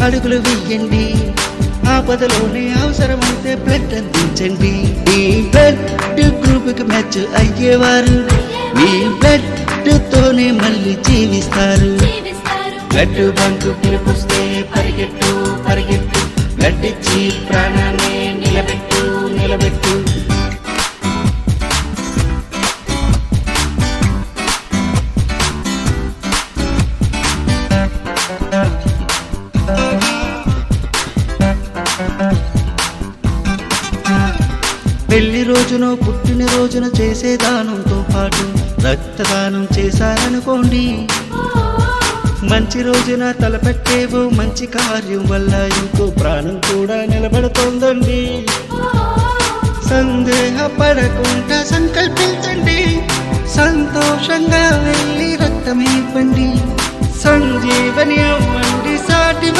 అడుగులు వెయ్యండి, ఆపదలోనే అవసరమైతే బ్లడ్ అందించండి. మీ బ్లడ్ గ్రూప్కి మ్యాచ్ అయ్యేవారు మీ బ్లడ్ తోనే మళ్ళీ జీవిస్తారు. బ్లడ్ బంకు పిలుపుస్తే పరిగెట్టు పరిగెట్టు, బ్లడ్ ఇచ్చి ప్రాణాన్ని నిలబెట్టు నిలబెట్టు. పెళ్లి రోజున పుట్టిన రోజున చేసే దానంతో పాటు రక్తదానం చేశారనుకోండి, మంచి రోజున తలపెట్టేవో మంచి కార్యం వల్ల ఇంకో ప్రాణం కూడా నిలబడుతోందండి. సందేహపడకుండా సంకల్పించండి, సంతోషంగా వెళ్ళి రక్తం ఇవ్వండి, సంజీవని అవ్వండి సాటి